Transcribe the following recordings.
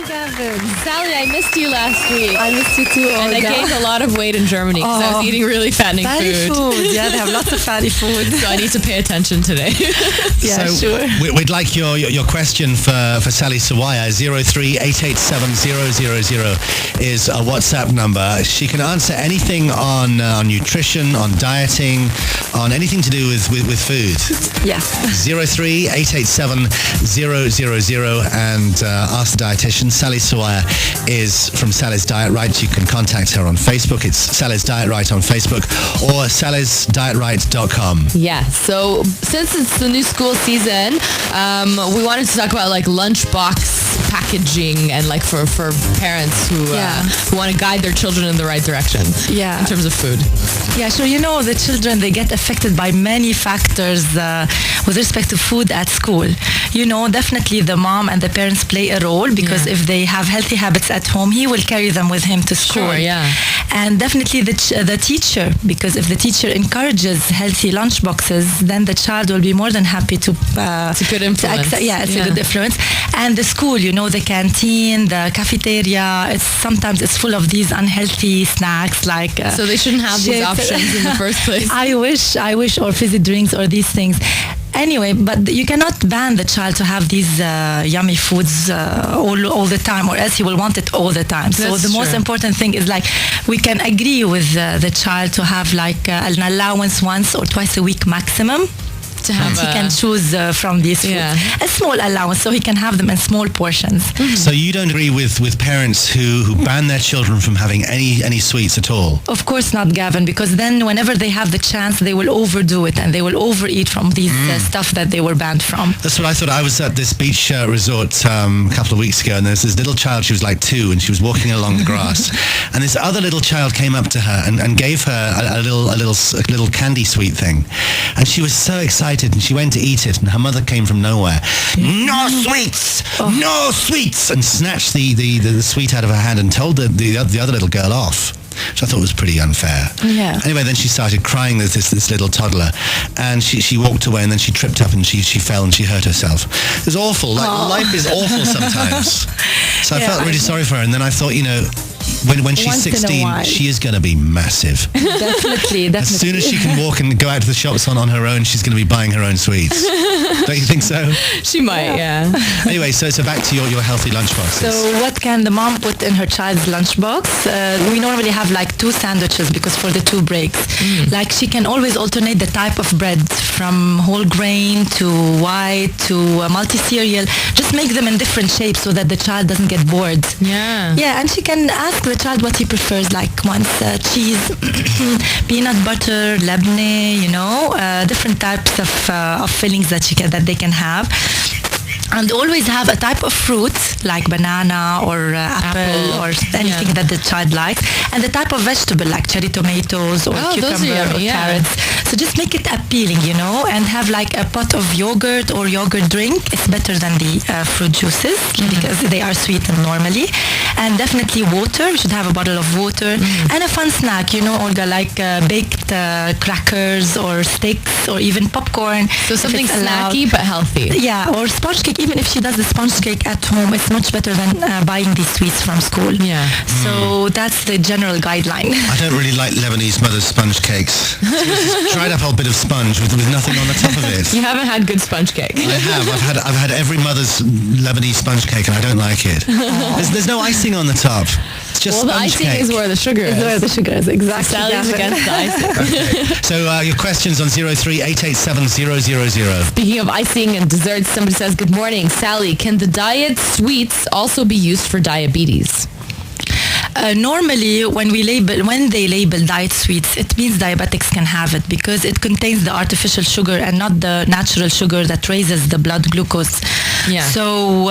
Gavin. Sally, I missed you last week. I missed you too, Olga. And I gained a lot of weight in Germany because I was eating really fattening Fatty food. Yeah, they have lots of fatty food. So I need to pay attention today. Yeah, so sure. We'd like your question for Sally Sawaya. 03-887-000 is a WhatsApp number. She can answer anything on nutrition, on dieting, on anything to do with food. Yeah. 03-887-000 and ask the dietitian. Sally Sawaya is from Sally's Diet Right. You can contact her on Facebook. It's Sally's Diet Right on Facebook or sallysdietright.com. Yeah, so since it's the new school season, we wanted to talk about like lunchbox packaging and like for parents who want to guide their children in the right direction in terms of food. Yeah, sure. You know, the children, they get affected by many factors with respect to food at school. You know, definitely the mom and the parents play a role because if they have healthy habits at home, he will carry them with him to school. Sure, yeah. And definitely the teacher, because if the teacher encourages healthy lunch boxes, then the child will be more than happy to... it's a good influence. It's a good influence. And the school, you know, the canteen, the cafeteria, sometimes it's full of these unhealthy snacks like... so they shouldn't have these options in the first place. I wish, or fizzy drinks or these things. Anyway, but you cannot ban the child to have these yummy foods all the time, or else he will want it all the time. So the most important thing is like we can agree with the child to have like an allowance once or twice a week maximum. To have he can choose from these foods. A small allowance, so he can have them in small portions. Mm-hmm. So you don't agree with parents who ban their children from having any sweets at all? Of course not, Gavin, because then whenever they have the chance, they will overdo it and they will overeat from these stuff that they were banned from. That's what I thought. I was at this beach resort a couple of weeks ago, and there's this little child. She was like 2, and she was walking along the grass, and this other little child came up to her and gave her a little candy sweet thing, and she was so excited. And she went to eat it, and her mother came from nowhere. No sweets! No sweets! And snatched the sweet out of her hand and told the other little girl off, which I thought was pretty unfair. Yeah. Anyway, then she started crying, this little toddler, and she walked away, and then she tripped up and she fell and she hurt herself. It was awful. Like, life is awful sometimes. So I felt really sorry for her, and then I thought, you know, when she's 16, she is going to be massive. Definitely. As soon as she can walk and go out to the shops on her own, she's going to be buying her own sweets. Don't you think so? She might, yeah. Anyway, so back to your healthy lunchboxes. So what can the mom put in her child's lunchbox? We normally have like 2 sandwiches because for the 2 breaks. Like she can always alternate the type of bread from whole grain to white to multi-cereal. Just make them in different shapes so that the child doesn't get bored. Yeah. Yeah, and she can ask the child what he prefers, like once cheese, peanut butter, labneh, you know, different types of fillings that they can have. And always have a type of fruit like banana or apple or anything that the child likes, and the type of vegetable like cherry tomatoes or cucumber or carrots. So just make it appealing, you know, and have like a pot of yogurt or yogurt drink. It's better than the fruit juices because they are sweetened normally. And definitely water. You should have a bottle of water and a fun snack, you know, Olga, like baked crackers or sticks or even popcorn. So something snacky but healthy. Yeah, or sponge cake. Even if she does the sponge cake at home, it's much better than buying these sweets from school. Yeah. So that's the general guideline. I don't really like Lebanese mother's sponge cakes. It's this dried up old bit of sponge with nothing on the top of it. You haven't had good sponge cake. I have. I've had every mother's Lebanese sponge cake, and I don't like it. There's no icing on the top. It's just the sponge icing cake. is where the sugar is. Where the sugar is, exactly. Sally's against the icing. Okay. So your questions on 03-887-000. Speaking of icing and desserts, somebody says, good morning, Sally. Can the diet sweets also be used for diabetes? Normally, when they label diet sweets, it means diabetics can have it because it contains the artificial sugar and not the natural sugar that raises the blood glucose. Yeah. So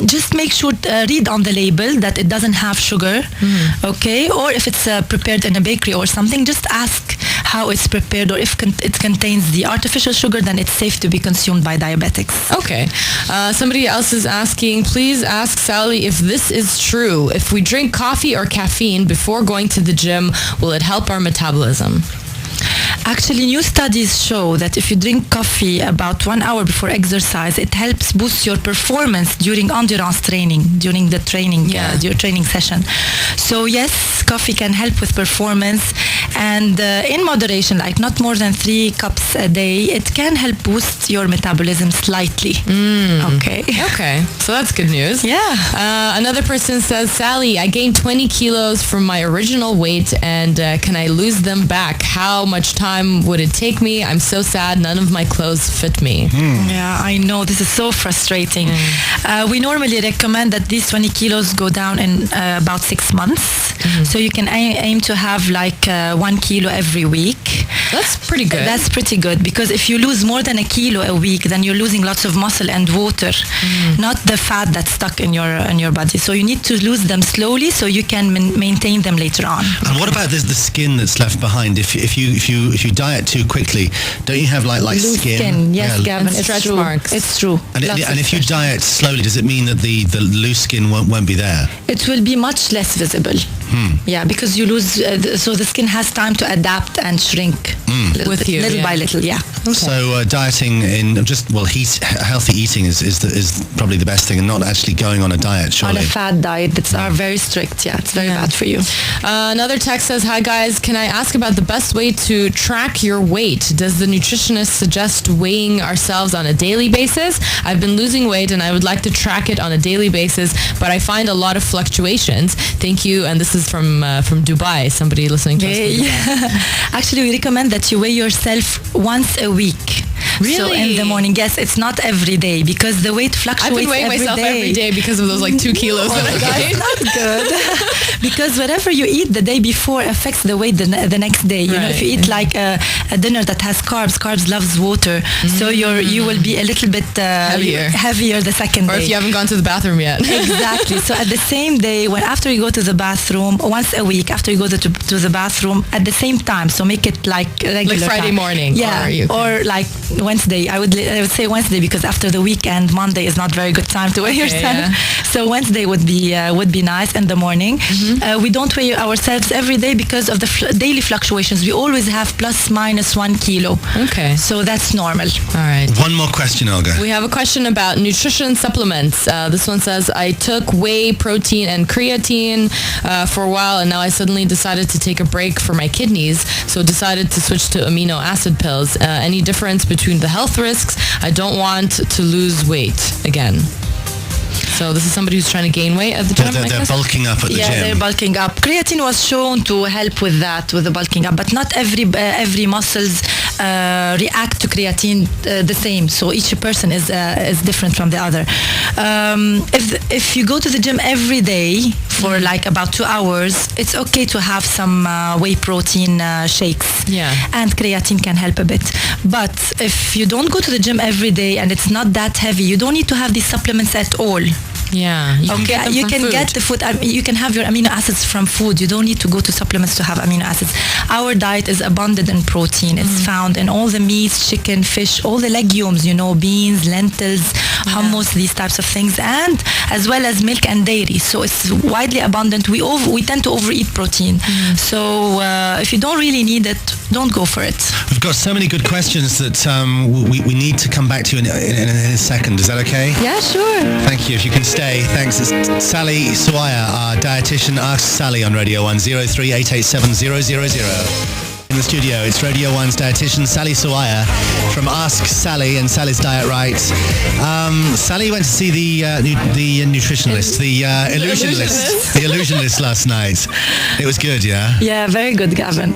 just make sure read on the label that it doesn't have sugar, okay? Or if it's prepared in a bakery or something, just ask how it's prepared, or if it contains the artificial sugar, then it's safe to be consumed by diabetics. Okay. Somebody else is asking, please ask Sally if this is true. If we drink coffee or caffeine before going to the gym, will it help our metabolism? Actually, new studies show that if you drink coffee about 1 hour before exercise, it helps boost your performance during endurance training, during the training, your training session. So yes, coffee can help with performance, and in moderation, like not more than 3 cups a day, it can help boost your metabolism slightly. Okay, so that's good news. Yeah. Another person says, Sally, I gained 20 kilos from my original weight, and can I lose them back? How much time would it take me? I'm so sad. None of my clothes fit me. Yeah, I know. This is so frustrating. We normally recommend that these 20 kilos go down in about 6 months. So you can aim to have like 1 kilo every week. That's pretty good. That's pretty good, because if you lose more than a kilo a week, then you're losing lots of muscle and water, not the fat that's stuck in your body. So you need to lose them slowly so you can maintain them later on. And what about the skin that's left behind? If you diet too quickly, don't you have like Loose skin. Yes, Gavin, and it's stretch true. marks. It's true. And if you diet slowly, does it mean that the loose skin won't be there? It will be much less visible. Yeah, because you lose, so the skin has time to adapt and shrink with you, little by little. Yeah. Okay. So dieting in healthy eating is probably the best thing, and not actually going on a diet. Surely. On a fat diet, that's are very strict. Yeah, it's very bad for you. Another text says, hi guys, can I ask about the best way to track your weight? Does the nutritionist suggest weighing ourselves on a daily basis? I've been losing weight and I would like to track it on a daily basis, but I find a lot of fluctuations. Thank you. And this is from Dubai, somebody listening to us from Dubai. Actually, we recommend that you weigh yourself once a week. Really? So in the morning, yes, it's not every day, because the weight fluctuates I've been weighing myself every day because of those like 2 kilos that I gained. That's not good. Because whatever you eat the day before affects the weight the next day. You know, if you eat like a dinner that has carbs loves water, so you will be a little bit heavier the second day. Or if you haven't gone to the bathroom yet. Exactly. So at the same day, after you go to the bathroom, once a week, after you go to the bathroom, at the same time, so make it like regular like Friday time. morning. Yeah, or like Wednesday. I would say Wednesday, because after the weekend, Monday is not very good time to weigh yourself. Yeah. So Wednesday would be nice in the morning. We don't weigh ourselves every day because of the daily fluctuations. We always have plus minus 1 kilo. Okay. So that's normal. All right. One more question, Olga. We have a question about nutrition supplements. This one says, I took whey protein and creatine for a while, and now I suddenly decided to take a break for my kidneys, so decided to switch to amino acid pills. Any difference between the health risks? I don't want to lose weight again. So this is somebody who's trying to gain weight at the gym. They're bulking up at the gym. Yeah, they're bulking up. Creatine was shown to help with that, with the bulking up, but not every muscles react to creatine the same. So each person is different from the other. If you go to the gym every day for like about 2 hours, it's okay to have some whey protein shakes. Yeah. And creatine can help a bit. But if you don't go to the gym every day and it's not that heavy, you don't need to have these supplements at all. Yeah. You can get the food. You can have your amino acids from food. You don't need to go to supplements to have amino acids. Our diet is abundant in protein. It's found in all the meats, chicken, fish, all the legumes, beans, lentils, hummus, these types of things, and as well as milk and dairy. So it's widely abundant. We tend to overeat protein. So if you don't really need it, don't go for it. We've got so many good questions that we need to come back to in a second. Is that okay? Yeah, sure. Thank you. If you can stay. Thanks. It's Sally Sawaya, our dietitian. Ask Sally on Radio 1, 03-887-000. In the studio, it's Radio 1's dietitian, Sally Sawaya, from Ask Sally and Sally's Diet Right. Sally went to see the nutritionist, the illusionist last night. It was good, yeah? Yeah, very good, Gavin.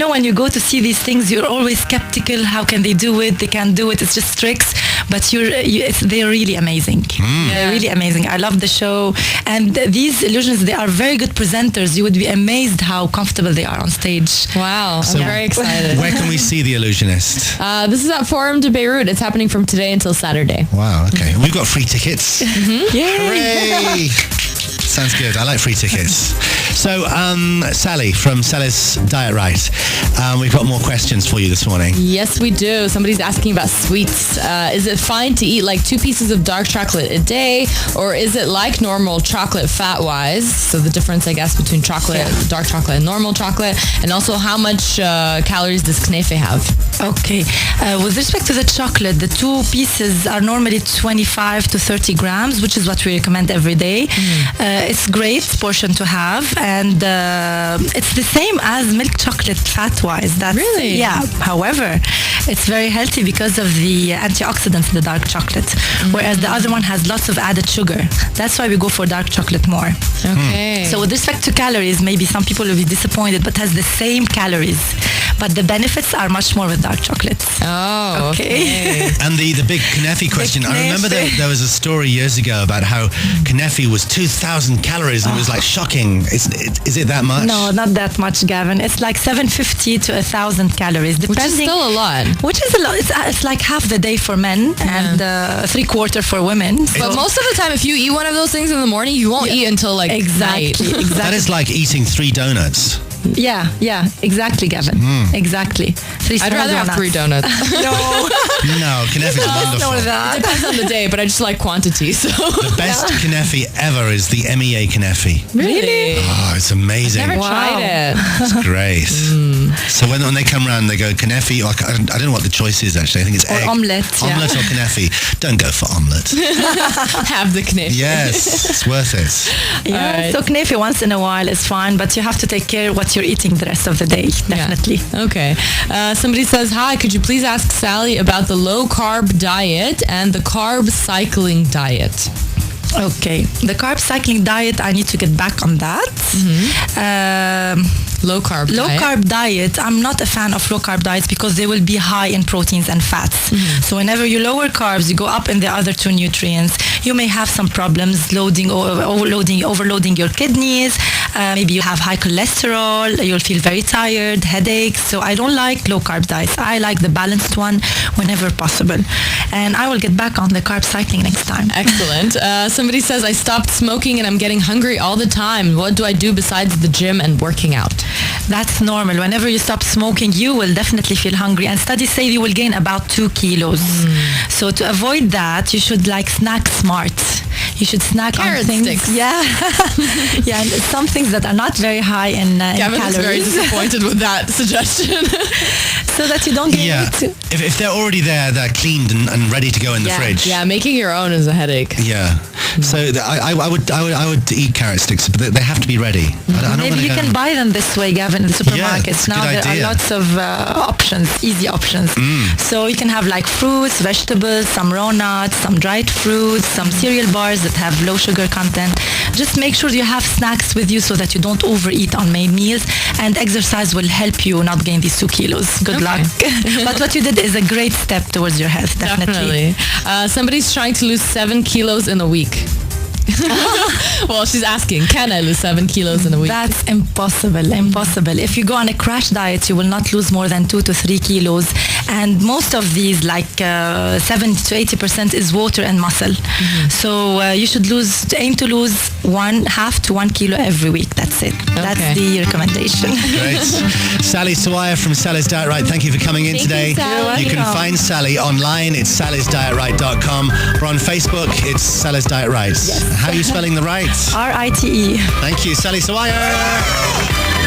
When you go to see these things, you're always skeptical. How can they do it? They can't do it. It's just tricks. But they're really amazing. They're really amazing. I love the show. And these illusionists, they are very good presenters. You would be amazed how comfortable they are on stage. Wow. I'm very excited. Where can we see the illusionist? This is at Forum de Beirut. It's happening from today until Saturday. Wow, okay. We've got free tickets. Yay! Hooray! Sounds good. I like free tickets. So, Sally from Sally's Diet Right, we've got more questions for you this morning. Yes, we do. Somebody's asking about sweets. Is it fine to eat like 2 pieces of dark chocolate a day, or is it like normal chocolate fat-wise? So the difference, I guess, between chocolate, dark chocolate, and normal chocolate, and also how much calories does knefe have? Okay. With respect to the chocolate, the 2 pieces are normally 25 to 30 grams, which is what we recommend every day. It's great portion to have, and it's the same as milk chocolate fat-wise. That's, Really? Yeah. However, it's very healthy because of the antioxidants in the dark chocolate, whereas the other one has lots of added sugar. That's why we go for dark chocolate more. Okay. So with respect to calories, maybe some people will be disappointed, but has the same calories. But the benefits are much more with dark chocolate. Oh, okay. And the big knefe question, I remember there was a story years ago about how knefe was 2,000 calories and it was like shocking. Is it that much? No, not that much, Gavin. It's like 750 to 1,000 calories, Which depending. is still a lot. Which is a lot. It's like half the day for men and 3/4 for women. But most of the time, if you eat one of those things in the morning, you won't eat until like Exactly, night. exactly. That is like eating 3 donuts. Yeah, exactly, Gavin. Exactly. 3 I'd small rather have donuts. 3 donuts. No, knefe is wonderful. It depends on the day, but I just like quantity. So The best knefe ever is the MEA knefe. really, Oh, it's amazing. never tried it. It's great. So when they come around, they go knefe. Or, I don't know what the choice is actually. I think it's Or egg. omelette, yeah. Omelette or knefe. Don't go for omelette. Have the kniff. Yes, it's worth it. Yeah, Alright. so knefe once in a while is fine, but you have to take care what you're eating the rest of the day, definitely. Yeah. Okay. Somebody says, hi, could you please ask Sally about the low-carb diet and the carb cycling diet? Okay, the carb cycling diet, I need to get back on that. Low-carb diet. Low-carb diet, I'm not a fan of low-carb diets because they will be high in proteins and fats. So whenever you lower carbs, you go up in the other 2 nutrients. You may have some problems overloading your kidneys. Maybe you have high cholesterol. You'll feel very tired, headaches. So I don't like low-carb diets. I like the balanced one whenever possible. And I will get back on the carb cycling next time. Excellent. Somebody says, I stopped smoking and I'm getting hungry all the time. What do I do besides the gym and working out? That's normal. Whenever you stop smoking, you will definitely feel hungry. And studies say you will gain about 2 kilos. So to avoid that, you should snack smart. You should snack Carrot on things. sticks. Yeah. Yeah, and some things that are not very high in Gavin is very calories. disappointed with that suggestion. So that you don't gain Yeah. weight. If they're already there, they're cleaned and ready to go in the fridge. Yeah, making your own is a headache. Yeah. So I would eat carrot sticks, but they have to be ready. I don't Maybe wanna you go- can buy them this way, Gavin, in the supermarkets. it's a Now good there idea. are lots of options, easy options. So you can have fruits, vegetables, some raw nuts, some dried fruits, some cereal bars that have low sugar content. Just make sure you have snacks with you so that you don't overeat on main meals, and exercise will help you not gain these 2 kilos. Good luck. But what you did is a great step towards your health, definitely. Somebody's trying to lose 7 kilos in a week. Well, she's asking, can I lose 7 kilos in a week? That's impossible. If you go on a crash diet, you will not lose more than 2 to 3 kilos. And most of these, 70 to 80% is water and muscle. So you should aim to lose 1/2 to 1 kilo every week. That's it. That's the recommendation. Great. Sally Sawaya from Sally's Diet Right, thank you for coming in today. Sally. You can find Sally online. It's sallysdietright.com. Or on Facebook, it's Sally's Diet Right. How are you spelling the right? RITE. Thank you, Sally Sawaya.